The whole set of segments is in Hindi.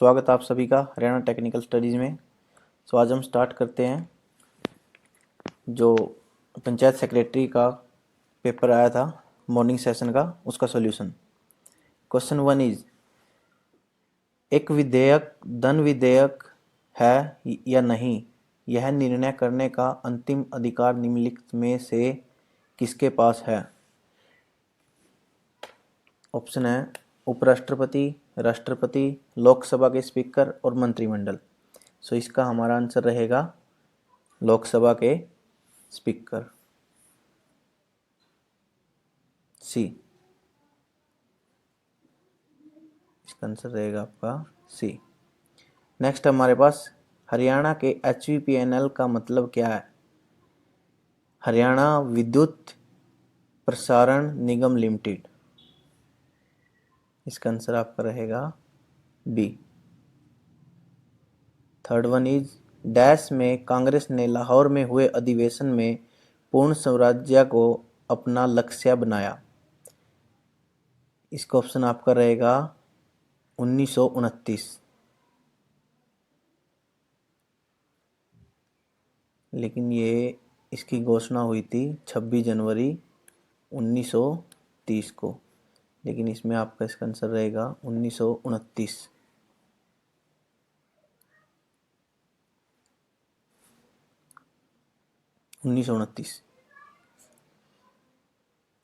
स्वागत है आप सभी का हरियाणा टेक्निकल स्टडीज़ में। आज हम स्टार्ट करते हैं जो पंचायत सेक्रेटरी का पेपर आया था मॉर्निंग सेशन का, उसका सॉल्यूशन। क्वेश्चन 1 इज, एक विधेयक धन विधेयक है या नहीं, यह निर्णय करने का अंतिम अधिकार निम्नलिखित में से किसके पास है। ऑप्शन है उपराष्ट्रपति, राष्ट्रपति, लोकसभा के स्पीकर और मंत्रिमंडल। इसका हमारा आंसर रहेगा लोकसभा के स्पीकर, सी। इसका आंसर रहेगा आपका सी। नेक्स्ट हमारे पास हरियाणा के HVPNL का मतलब क्या है। हरियाणा विद्युत प्रसारण निगम लिमिटेड। इसका आंसर आपका रहेगा B. Third one is, dash में कांग्रेस ने लाहौर में हुए अधिवेशन में पूर्ण स्वराज्य को अपना लक्ष्य बनाया। इसका ऑप्शन आपका रहेगा 1929, लेकिन ये इसकी घोषणा हुई थी 26 जनवरी 1930 को, लेकिन इसमें आपका इसका आंसर रहेगा 1929।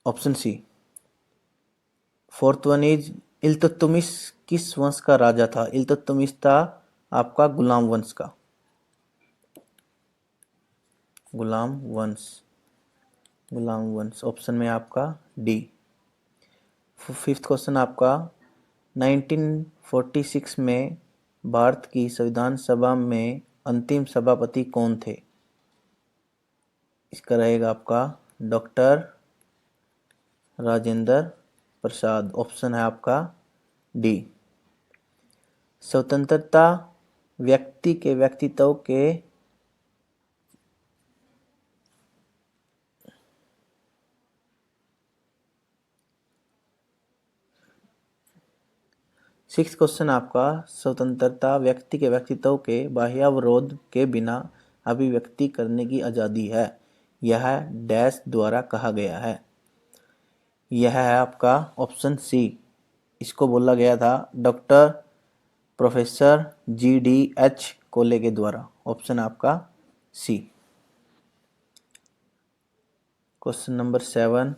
Option C. Fourth one is, Iltutmish किस वंश का राजा था। इल्तुतमिश था आपका गुलाम वंश का, गुलाम वंश। ऑप्शन में आपका डी। फिफ्थ क्वेश्चन आपका, 1946 में भारत की संविधान सभा में अंतिम सभापति कौन थे। इसका रहेगा आपका डॉक्टर राजेंद्र प्रसाद। ऑप्शन है आपका डी। स्वतंत्रता व्यक्ति के व्यक्तित्व के सिक्स क्वेश्चन आपका, स्वतंत्रता व्यक्ति के व्यक्तित्व के बाह्यावरोध के बिना अभिव्यक्ति करने की आज़ादी है। यह डैश द्वारा कहा गया है। यह है आपका ऑप्शन सी। इसको बोला गया था डॉक्टर प्रोफेसर GDH कोले के द्वारा। ऑप्शन आपका सी। क्वेश्चन नंबर 7,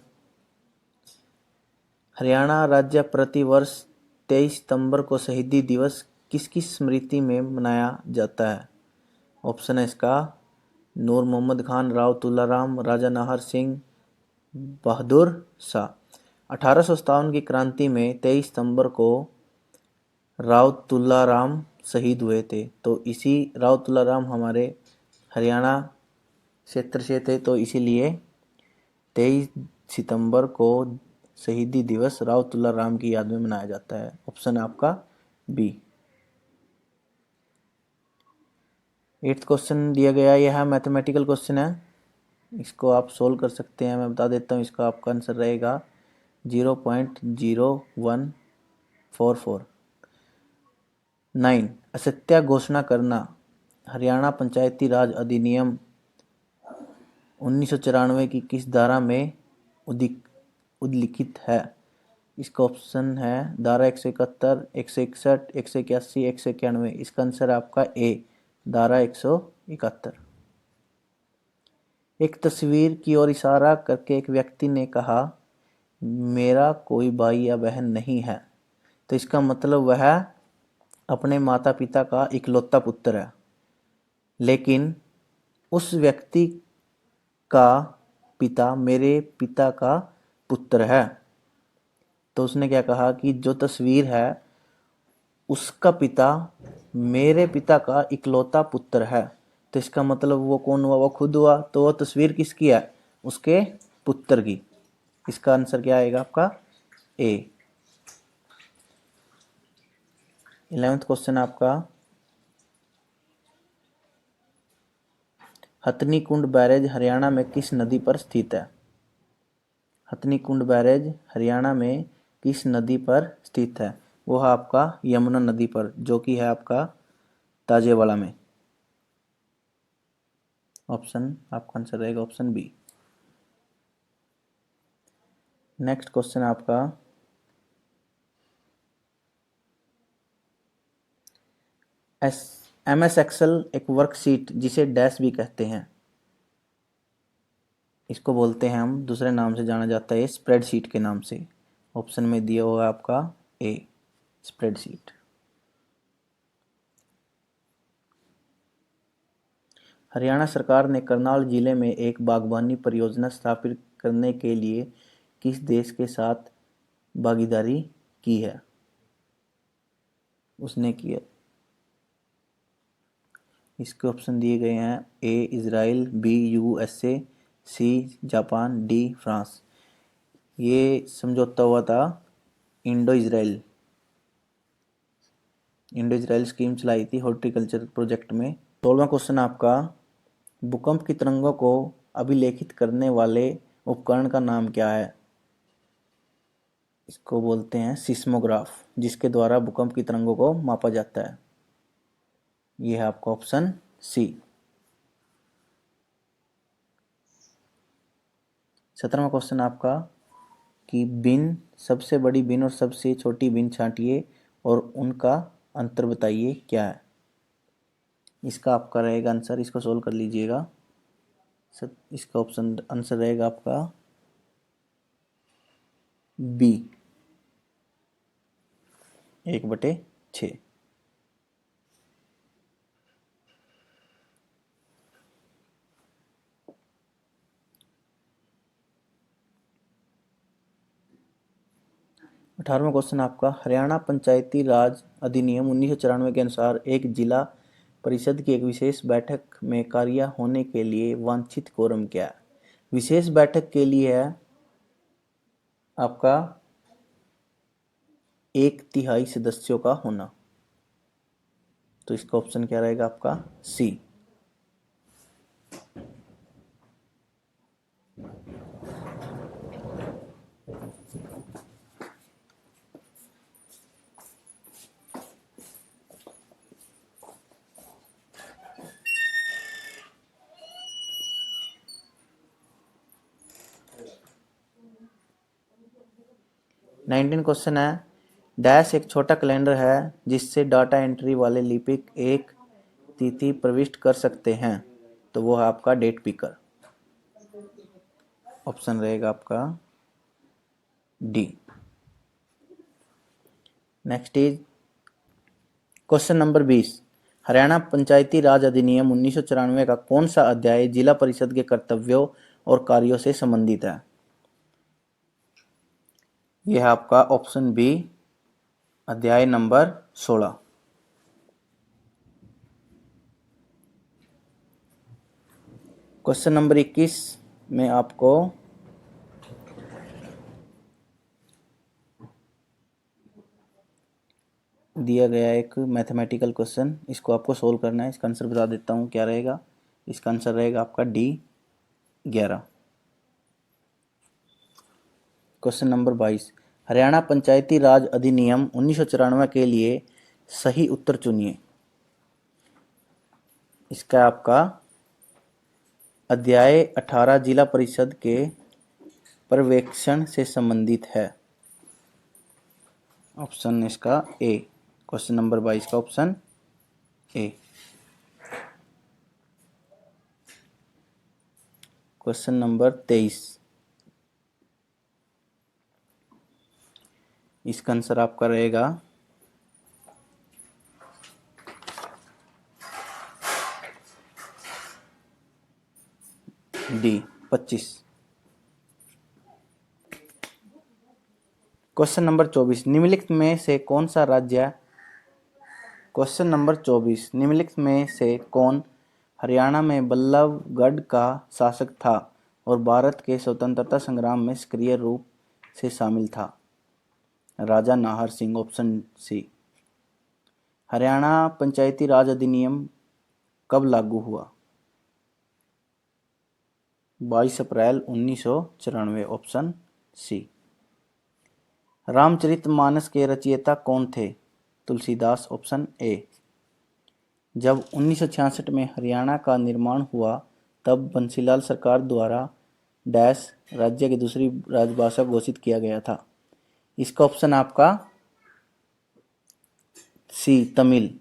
हरियाणा राज्य प्रतिवर्ष 23 सितंबर को शहीदी दिवस किसकी स्मृति में मनाया जाता है। ऑप्शन है इसका नूर मोहम्मद खान, राव तुलाराम, राजा नाहर सिंह, बहादुर शाह। 1857 की क्रांति में 23 सितंबर को राव तुलाराम शहीद हुए थे, तो इसी राव तुलाराम हमारे हरियाणा क्षेत्र से थे, तो इसीलिए 23 सितंबर को शहीदी दिवस राव तुलाराम की याद में मनाया जाता है। ऑप्शन है आपका बी। 8th क्वेश्चन दिया गया, यह मैथमेटिकल क्वेश्चन है, इसको आप सोल्व कर सकते हैं। मैं बता देता हूँ, इसका आपका आंसर रहेगा 0.0144। 9, असत्य घोषणा करना हरियाणा पंचायती राज अधिनियम 1994 की किस धारा में उल्लिखित है। इसका ऑप्शन है धारा 171, 161, 181, 191। इसका आंसर आपका ए, धारा 171। एक तस्वीर की ओर इशारा करके एक व्यक्ति ने कहा, मेरा कोई भाई या बहन नहीं है। तो इसका मतलब वह अपने माता पिता का इकलौता पुत्र है, लेकिन उस व्यक्ति का पिता मेरे पिता का पुत्र है। तो उसने क्या कहा कि जो तस्वीर है उसका पिता मेरे पिता का इकलौता पुत्र है। तो इसका मतलब वो कौन हुआ, वो खुद हुआ। तो वो तस्वीर किसकी है, उसके पुत्र की। इसका आंसर क्या आएगा आपका ए। 11th क्वेश्चन आपका, हथनी कुंड बैरेज हरियाणा में किस नदी पर स्थित है। हथनी कुंड बैरेज हरियाणा में किस नदी पर स्थित है। वो है आपका यमुना नदी पर, जो कि है आपका ताजेवाड़ा में। ऑप्शन आपका आंसर रहेगा ऑप्शन बी। नेक्स्ट क्वेश्चन आपका MS एक्सेल एक वर्कशीट जिसे डैश भी कहते हैं, इसको बोलते हैं हम, दूसरे नाम से जाना जाता है स्प्रेडशीट के नाम से। ऑप्शन में दिया हुआ है आपका ए, स्प्रेडशीट। हरियाणा सरकार ने करनाल जिले में एक बागवानी परियोजना स्थापित करने के लिए किस देश के साथ भागीदारी की है? उसने किया। इसके ऑप्शन दिए गए हैं, A Israel, B USA, C Japan, D France. ये समझौता हुआ था इंडो इजराइल स्कीम चलाई थी हॉर्टिकल्चर प्रोजेक्ट में। 16वां क्वेश्चन आपका, भूकंप की तरंगों को अभिलेखित करने वाले उपकरण का नाम क्या है? इसको बोलते हैं सिस्मोग्राफ, जिसके द्वारा भूकंप की तरंगों को मापा जाता है। यह है आपका ऑप्शन सी। 17वां क्वेश्चन आपका कि बिन, सबसे बड़ी बिन और सबसे छोटी बिन छांटिए और उनका अंतर बताइए क्या है? इसका आपका रहेगा आंसर, इसको सोल्व कर लीजिएगा। इसका ऑप्शन आंसर रहेगा आपका बी, 1/6। अठारहवां क्वेश्चन आपका, हरियाणा पंचायती राज अधिनियम 1994 के अनुसार एक जिला परिषद की एक विशेष बैठक में कार्य होने के लिए वांछित कोरम क्या है? विशेष बैठक के लिए है आपका 1/3 सदस्यों का होना। तो इसका ऑप्शन क्या रहेगा आपका सी। नाइनटीन क्वेश्चन है, डैश एक छोटा कैलेंडर है जिससे डाटा एंट्री वाले लिपिक एक तिथि प्रविष्ट कर सकते हैं। तो वो है आपका डेट पिकर। ऑप्शन रहेगा आपका D. Next is question number 20, Haryana पंचायती राज अधिनियम 1994 का कौन सा अध्याय जिला परिषद के कर्तव्यों और कार्यों से संबंधित है? यह है आपका ऑप्शन बी, अध्याय नंबर 16। क्वेश्चन नंबर 21 में आपको दिया गया एक मैथमेटिकल क्वेश्चन, इसको आपको सोल्व करना है। इसका आंसर बता देता हूँ क्या रहेगा। इसका आंसर रहेगा आपका डी, 11। क्वेश्चन नंबर 22, हरियाणा पंचायती राज अधिनियम 1994 के लिए सही उत्तर चुनिए। इसका आपका अध्याय 18 जिला परिषद के पर्यवेक्षण से संबंधित है। ऑप्शन इसका ए, क्वेश्चन नंबर 22 का ऑप्शन ए। क्वेश्चन नंबर 23, इसका आंसर आपका रहेगा डी, 25। क्वेश्चन नंबर 24, निम्नलिखित में से कौन सा राज्य, क्वेश्चन नंबर 24, निम्नलिखित में से कौन हरियाणा में बल्लभगढ़ का शासक था और भारत के स्वतंत्रता संग्राम में सक्रिय रूप से शामिल था? राजा नाहर सिंह, ऑप्शन सी। हरियाणा पंचायती राज अधिनियम कब लागू हुआ? 22 अप्रैल 1994, ऑप्शन सी। रामचरितमानस के रचयिता कौन थे? तुलसीदास। Option A. जब 1966 में हरियाणा का निर्माण हुआ तब बंसीलाल सरकार द्वारा डैश राज्य की दूसरी राजभाषा घोषित किया गया था। इसका ऑप्शन आपका सी, तमिल।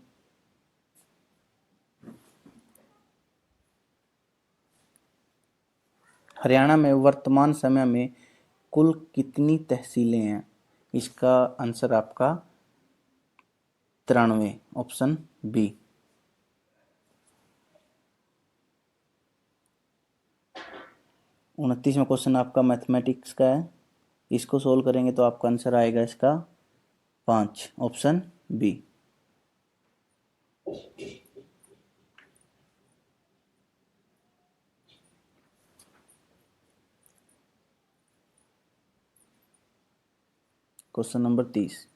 हरियाणा में वर्तमान समय में कुल कितनी तहसीलें हैं? इसका आंसर आपका 93। Option B. 29वां क्वेश्चन आपका मैथमेटिक्स का है। इसको सोल्व करेंगे तो आपका आंसर आएगा इसका 5। Option B. Question number 30।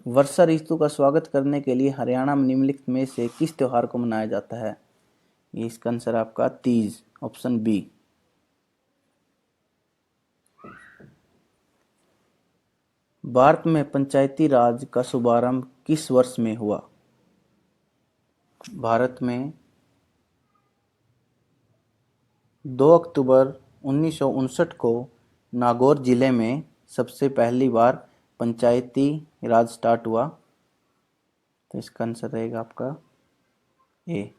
वर्षा ऋतु का स्वागत करने के लिए हरियाणा में निम्नलिखित में से किस त्योहार को मनाया जाता है? ये इसका आंसर आपका तीज। Option B. भारत में पंचायती राज का शुभारंभ किस वर्ष में हुआ? भारत में 2 अक्टूबर 1959 को नागौर जिले में सबसे पहली बार पंचायती राज स्टार्ट हुआ। तो इसका आंसर रहेगा आपका ए।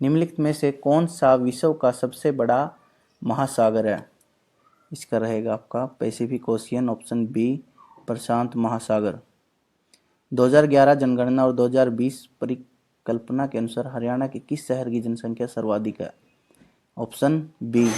निम्नलिखित में से कौन सा विश्व का सबसे बड़ा महासागर है? इसका रहेगा आपका पैसिफिक ओशियन। ऑप्शन बी, प्रशांत महासागर। 2011 जनगणना और 2020 परिकल्पना के अनुसार हरियाणा के किस शहर की जनसंख्या सर्वाधिक है? Option B.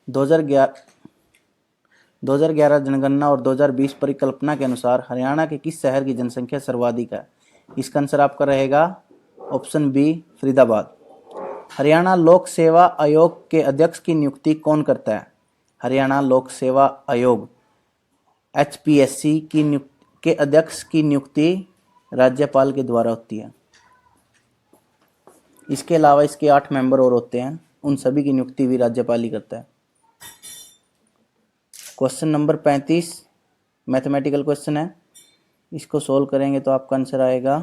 2011 जनगणना और 2020 परिकल्पना के अनुसार हरियाणा के किस शहर की जनसंख्या सर्वाधिक है? इसका आंसर आपका रहेगा ऑप्शन बी, फरीदाबाद। हरियाणा लोक सेवा आयोग के अध्यक्ष की नियुक्ति कौन करता है? हरियाणा लोक सेवा आयोग HPSC के अध्यक्ष की नियुक्ति राज्यपाल के द्वारा होती है। इसके अलावा इसके 8 मेंबर और होते हैं, उन सभी की नियुक्ति भी राज्यपाल ही करता है। क्वेश्चन नंबर 35 मैथमेटिकल क्वेश्चन है। इसको सोल्व करेंगे तो आपका आंसर आएगा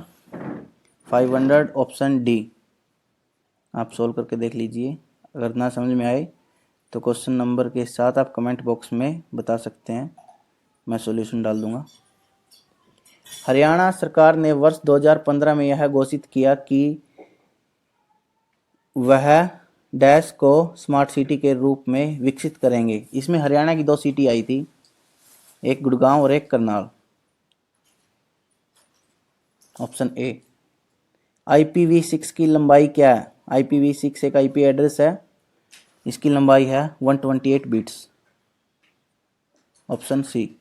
500। Option D. आप सोल्व करके देख लीजिए। अगर ना समझ में आए तो क्वेश्चन नंबर के साथ आप कमेंट बॉक्स में बता सकते हैं, मैं सॉल्यूशन डाल दूंगा। हरियाणा सरकार ने वर्ष 2015 में यह घोषित किया कि वह डैश को स्मार्ट सिटी के रूप में विकसित करेंगे। इसमें हरियाणा की 2 सिटी आई थी, एक गुड़गांव और एक करनाल। Option A. IPv6 की लंबाई क्या है? IPv6 एक IP एड्रेस है, इसकी लंबाई है 128 बिट्स। Option C.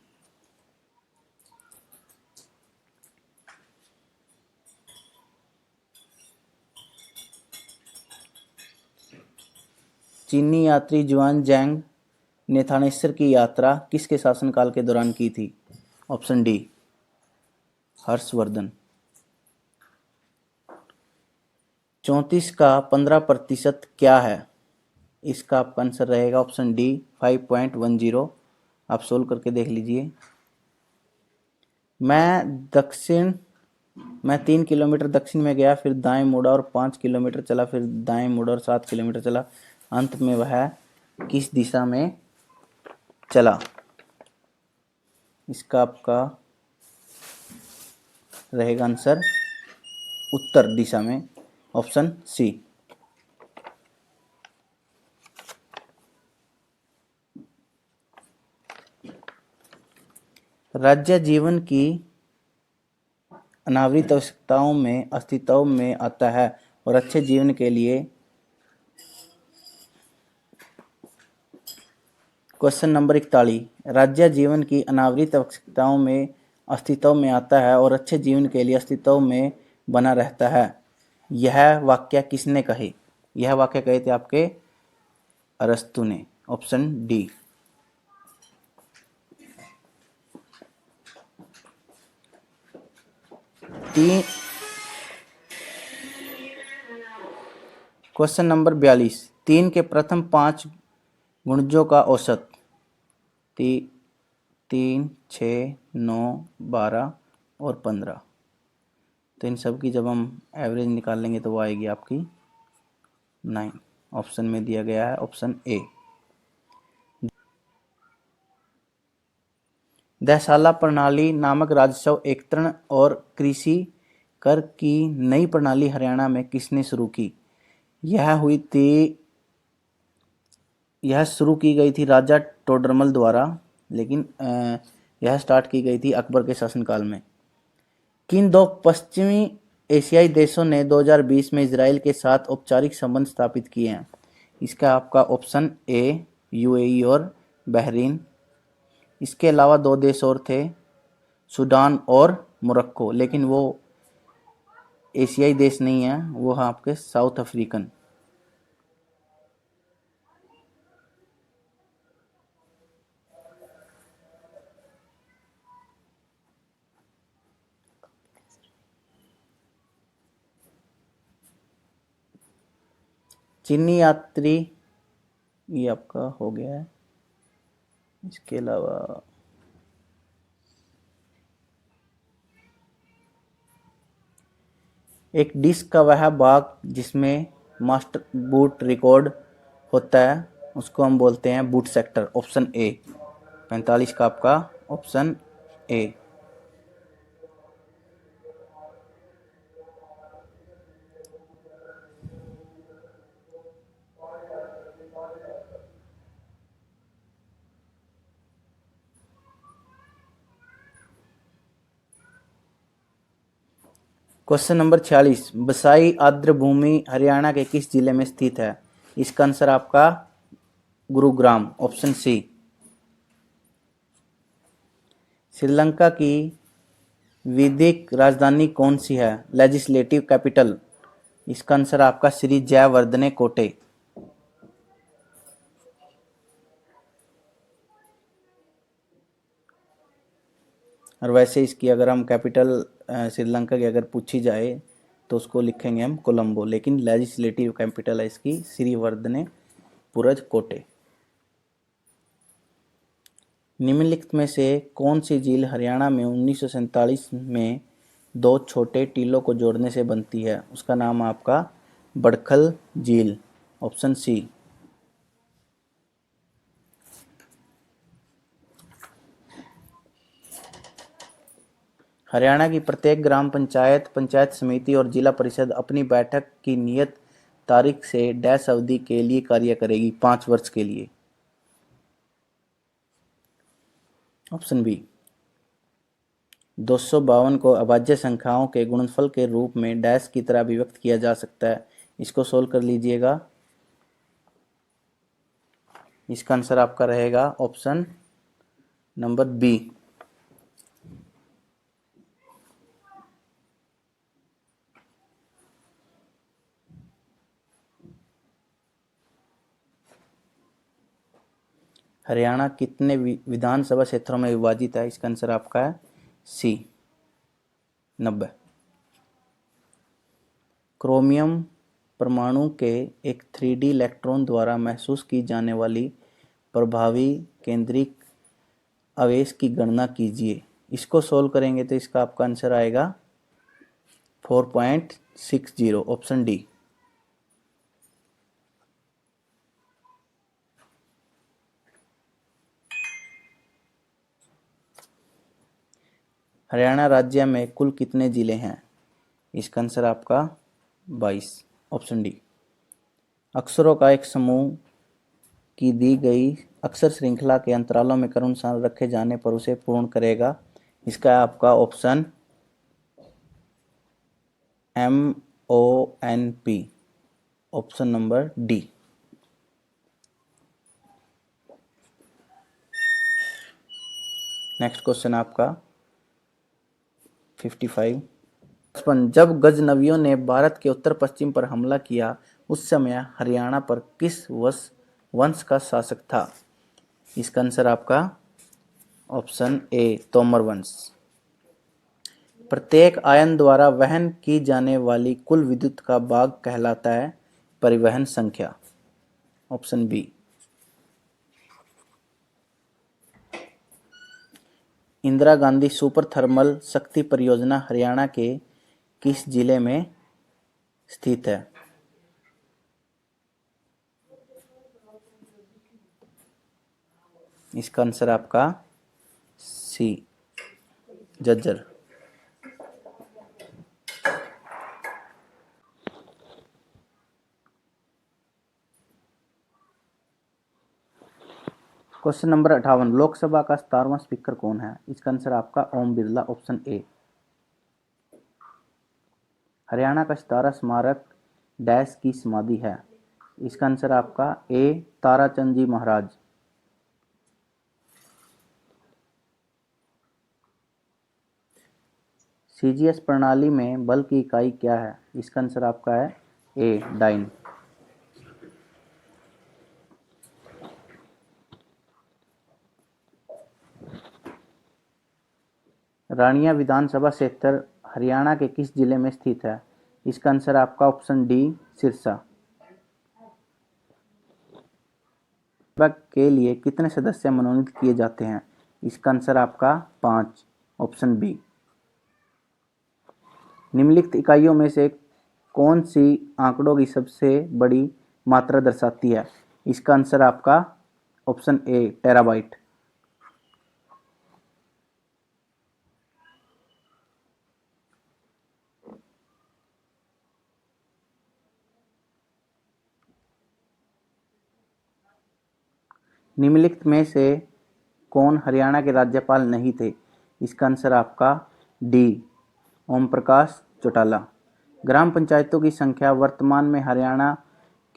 चीनी यात्री जुआन जैंग ने थानेश्वर की यात्रा किसके शासनकाल के दौरान की थी? Option D, Harshvardhan. 34 का 15% क्या है? इसका आपका आंसर रहेगा ऑप्शन डी, 5.10। आप सोल्व करके देख लीजिए। मैं 3 किलोमीटर दक्षिण में गया, फिर दाएं मुड़ा और 5 किलोमीटर चला, फिर दाएं मुड़ा और 7 किलोमीटर चला, अंत में वह किस दिशा में चला? इसका आपका रहेगा आंसर उत्तर दिशा में। Option C. राज्य जीवन की अनावृत आवश्यकताओं में अस्तित्व में आता है और अच्छे जीवन के लिए। Question number 41। राज्य जीवन की अनावृत आवश्यकताओं में अस्तित्व में आता है और अच्छे जीवन के लिए अस्तित्व में बना रहता है, यह वाक्य किसने कहे? यह वाक्य कहे थे आपके अरस्तु ने। Option D. क्वेश्चन नंबर 42, 3 के प्रथम 5 गुणजों का औसत। 3, 6, 9, 12 और 15। तो इन सब की जब हम एवरेज निकालेंगे तो वो आएगी आपकी 9। ऑप्शन में दिया गया है ऑप्शन ए। दहसाला प्रणाली नामक राजस्व एकत्रण और कृषि कर की नई प्रणाली हरियाणा में किसने शुरू की? यह शुरू की गई थी राजा टोडरमल द्वारा, लेकिन यह स्टार्ट की गई थी अकबर के शासनकाल में। किन दो पश्चिमी एशियाई देशों ने 2020 में इजराइल के साथ औपचारिक संबंध स्थापित किए हैं? इसका आपका ऑप्शन ए यूएई और बहरीन। इसके अलावा 2 देश और थे, सूडान और मोरक्को, लेकिन वो एशियाई देश नहीं है, वो है आपके साउथ अफ्रीकन। चीनी यात्री ये आपका हो गया है। इसके अलावा एक डिस्क का वह भाग जिसमें मास्टर बूट रिकॉर्ड होता है उसको हम बोलते हैं बूट सेक्टर। ऑप्शन ए 45 का आपका ऑप्शन ए। क्वेश्चन नंबर 46, बसाई आर्द्र भूमि हरियाणा के किस जिले में स्थित है? इसका आंसर आपका गुरुग्राम, ऑप्शन सी। श्रीलंका की विधिक राजधानी कौन सी है? Legislative capital. इसका आंसर आपका श्री जयवर्धने कोटे। और वैसे इसकी अगर हम कैपिटल श्रीलंका की अगर पूछी जाए तो उसको लिखेंगे हम कोलंबो, लेकिन लेजिस्लेटिव कैपिटल है इसकी श्रीवर्धनेपुरम कोटे। निम्नलिखित में से कौन सी झील हरियाणा में 1947 में 2 छोटे टीलों को जोड़ने से बनती है? उसका नाम आपका बड़खल झील, ऑप्शन सी। हरियाणा की प्रत्येक ग्राम पंचायत, पंचायत समिति और जिला परिषद अपनी बैठक की नियत तारीख से डैश अवधि के लिए कार्य करेगी? 5 वर्ष के लिए, ऑप्शन बी। 252 को अभाज्य संख्याओं के गुणनफल के रूप में डैश की तरह अभिव्यक्त किया जा सकता है। इसको सोल्व कर लीजिएगा। इसका आंसर आपका रहेगा ऑप्शन नंबर बी। हरियाणा कितने विधानसभा क्षेत्रों में विभाजित है? इसका आंसर आपका है सी 90। क्रोमियम परमाणु के एक 3D इलेक्ट्रॉन द्वारा महसूस की जाने वाली प्रभावी केंद्रिक आवेश की गणना कीजिए। इसको सोल्व करेंगे तो इसका आपका आंसर आएगा 4.60, ऑप्शन डी। हरियाणा राज्य में कुल कितने जिले हैं? इसका आंसर आपका 22, ऑप्शन डी। अक्षरों का एक समूह की दी गई अक्षर श्रृंखला के अंतरालों में क्रमानुसार रखे जाने पर उसे पूर्ण करेगा। इसका आपका option MONP, option number D. Next question आपका 55। जब गजनवियों ने भारत के उत्तर पश्चिम पर हमला किया उस समय हरियाणा पर किस वंश का शासक था? इसका आंसर आपका ऑप्शन ए तोमर वंश। प्रत्येक आयन द्वारा वहन की जाने वाली कुल विद्युत का भाग कहलाता है? परिवहन संख्या, option B. Indira Gandhi super thermal शक्ति परियोजना हरियाणा के किस जिले में स्थित है? इसका आंसर आपका सी, झज्जर। क्वेश्चन नंबर 58, लोकसभा का 17वां स्पीकर कौन है? इसका आंसर आपका ओम बिरला, ऑप्शन ए। हरियाणा का 17 स्मारक डैश की समाधि है? इसका आंसर आपका ए, ताराचंद जी महाराज। सीजीएस प्रणाली में बल की इकाई क्या है? इसका आंसर आपका है ए, डाइन। रानिया विधानसभा क्षेत्र हरियाणा के किस जिले में स्थित है? इसका आंसर आपका ऑप्शन डी, सिरसा। सभा के लिए कितने सदस्य मनोनीत किए जाते हैं? इसका आंसर आपका 5, ऑप्शन बी। निम्नलिखित इकाइयों में से कौन सी आंकड़ों की सबसे बड़ी मात्रा दर्शाती है? इसका आंसर आपका ऑप्शन ए, टेराबाइट। निम्नलिखित में से कौन हरियाणा के राज्यपाल नहीं थे? इसका आंसर आपका डी, ओम प्रकाश चौटाला। ग्राम पंचायतों की संख्या वर्तमान में हरियाणा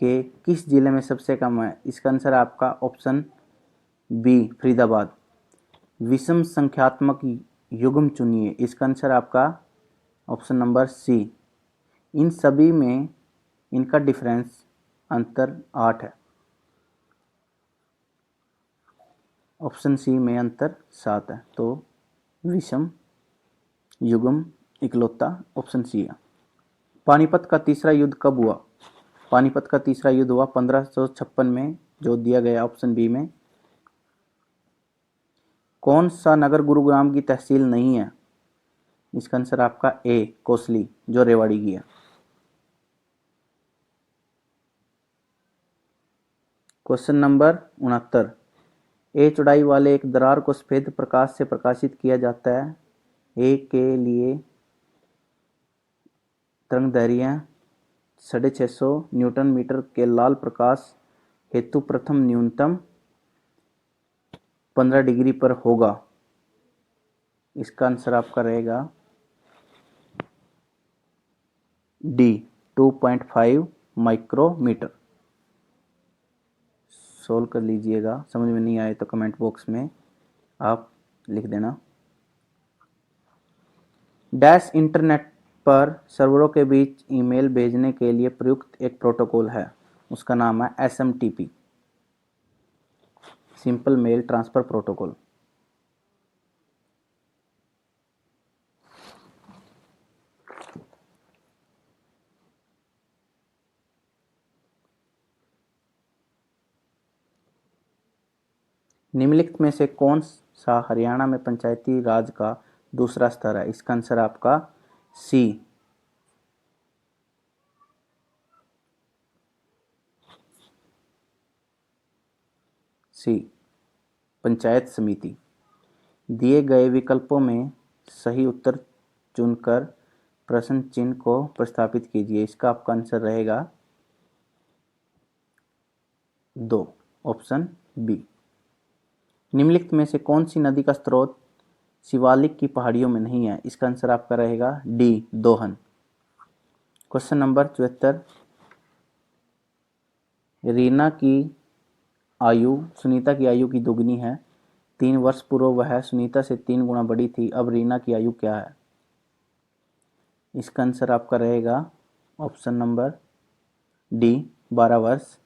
के किस जिले में सबसे कम है? इसका आंसर आपका ऑप्शन बी, फरीदाबाद। विषम संख्यात्मक युग्म चुनिए। इसका आंसर आपका ऑप्शन नंबर सी। इन सभी में इनका डिफरेंस अंतर 8 है। ऑप्शन सी में अंतर 7 है, तो विषम युग्म इकलौता ऑप्शन सी है। पानीपत का तीसरा युद्ध कब हुआ? पानीपत का तीसरा युद्ध हुआ 1556 में, जो दिया गया ऑप्शन बी में। कौन सा नगर गुरुग्राम की तहसील नहीं है? इसका आंसर आपका ए, कोसली, जो रेवाड़ी की है। क्वेश्चन नंबर 69, ए चौड़ाई वाले एक दरार को सफेद प्रकाश से प्रकाशित किया जाता है। ए के लिए तरंगदैर्घ्य 650 न्यूटन मीटर के लाल प्रकाश हेतु प्रथम न्यूनतम 15 डिग्री पर होगा। इसका आंसर आपका रहेगा डी, 2.5 माइक्रोमीटर। सोल्व कर लीजिएगा, समझ में नहीं आए तो कमेंट बॉक्स में आप लिख देना। डैश इंटरनेट पर सर्वरों के बीच ईमेल भेजने के लिए प्रयुक्त एक प्रोटोकॉल है, उसका नाम है SMTP, simple mail transfer protocol. निम्नलिखित में से कौन सा हरियाणा में पंचायती राज का दूसरा स्तर है? इसका आंसर आपका सी, पंचायत समिति। दिए गए विकल्पों में सही उत्तर चुनकर प्रश्न चिन्ह को प्रतिस्थापित कीजिए। इसका आपका आंसर रहेगा 2, ऑप्शन बी। निम्नलिखित में से कौन सी नदी का स्रोत शिवालिक की पहाड़ियों में नहीं है? इसका आंसर आपका रहेगा डी, दोहन। क्वेश्चन नंबर 74, रीना की आयु सुनीता की आयु की दोगुनी है। 3 वर्ष पूर्व वह सुनीता से 3 गुना बड़ी थी, अब रीना की आयु क्या है? इसका आंसर आपका रहेगा ऑप्शन नंबर डी, 12 वर्ष।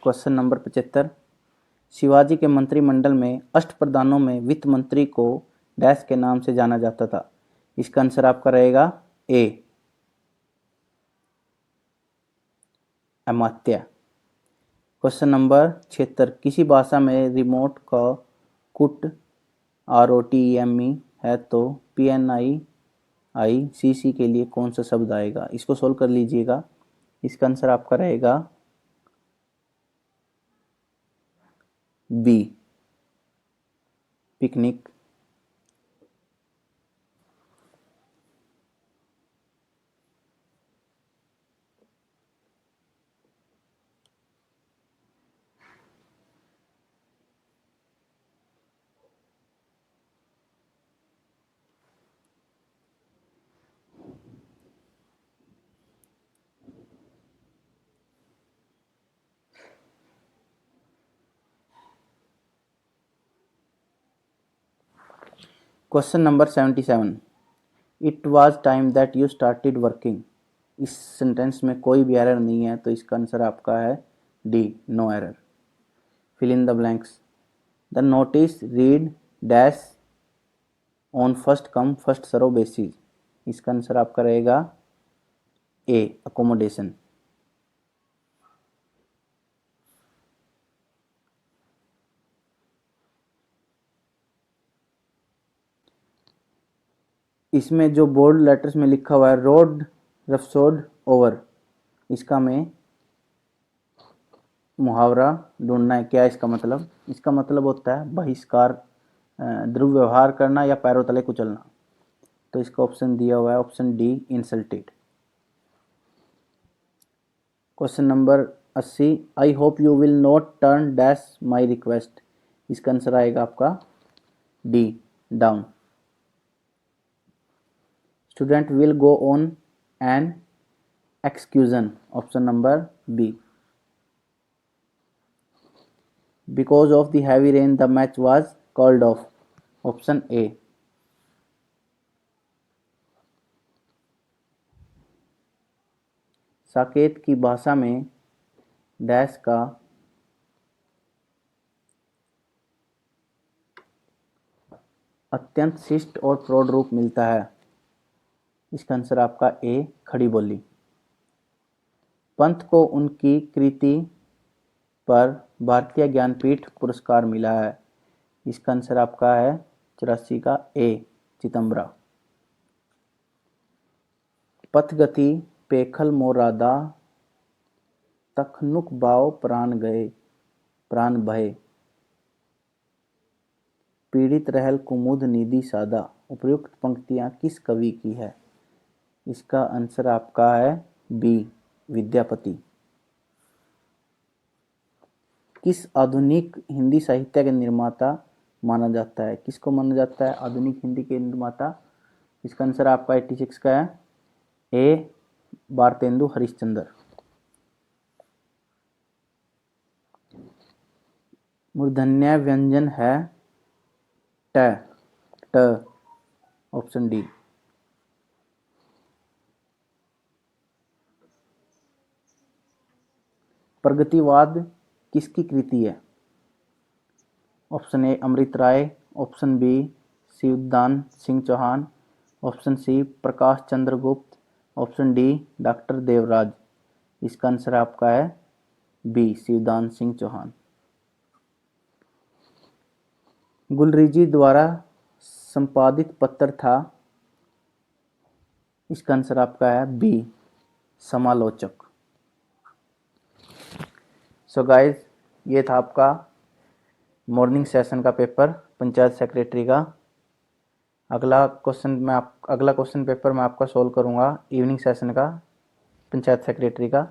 क्वेश्चन नंबर 75, शिवाजी के मंत्रिमंडल में अष्टप्रधानों में वित्त मंत्री को डैश के नाम से जाना जाता था। इसका आंसर आपका रहेगा ए, अमात्य। क्वेश्चन नंबर 76, किसी भाषा में रिमोट का कुट ROTEME है तो PNIICC के लिए कौन सा शब्द आएगा? इसको सोल्व कर लीजिएगा। इसका आंसर आपका रहेगा B, picnic. Question number 77, it was time that you started working. इस सेंटेंस में कोई भी एरर नहीं है तो इसका आंसर आपका है D, no error. Fill in the blanks. The notice read dash on first come first serve basis. इसका आंसर आपका रहेगा ए, अकोमोडेशन। इसमें जो बोल्ड लेटर्स में लिखा हुआ है रोड रफसोड ओवर, इसका में मुहावरा ढूंढना है। क्या इसका मतलब? इसका मतलब होता है बहिष्कार, दुर्व्यवहार करना या पैरों तले कुचलना। तो इसका ऑप्शन दिया हुआ है option D, insulted. Question number 80, I hope you will not turn dash my request. इसका आंसर आएगा आपका D, down. Student will go on an excursion. Option number B. Because of the heavy rain, the match was called off. Option A. Saket की भाषा में डैश का अत्यंत शिष्ट और प्रौढ़ रूप मिलता है। इसका आंसर आपका ए, खड़ी बोली। पंत को उनकी कृति पर भारतीय ज्ञानपीठ पुरस्कार मिला है। इसका आंसर आपका है 84 का ए, चिदम्बरा। पथगति पेखल मोरादा तखनुक बाव प्राण गए प्राण भय, पीड़ित रहल कुमुद निधि सादा। उपयुक्त पंक्तियां किस कवि की है? इसका आंसर आपका है बी, विद्यापति। किस आधुनिक हिंदी साहित्य के निर्माता माना जाता है? किसको माना जाता है आधुनिक हिंदी के निर्माता? इसका आंसर आपका 86 का है ए, भारतेंदु हरिश्चंद्र। मूर्धन्य व्यंजन है ट, ट। Option D. प्रगतिवाद किसकी कृति है? Option A, Amrit Rai. Option B, Shivdan Singh Chauhan. Option C, Prakash Chandra Gupt. Option D, doctor Devraj. इसका आंसर आपका है बी, शिवदान सिंह चौहान। गुलरीजी द्वारा संपादित पत्र था। इसका आंसर आपका है बी, समालोचक। सो गाइस, ये था आपका मॉर्निंग सेशन का पेपर पंचायत सेक्रेटरी का। अगला क्वेश्चन पेपर मैं आपका सोल्व करूंगा इवनिंग सेशन का पंचायत सेक्रेटरी का।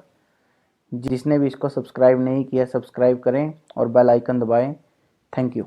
जिसने भी इसको सब्सक्राइब नहीं किया सब्सक्राइब करें और बेल आइकन दबाएं। Thank you.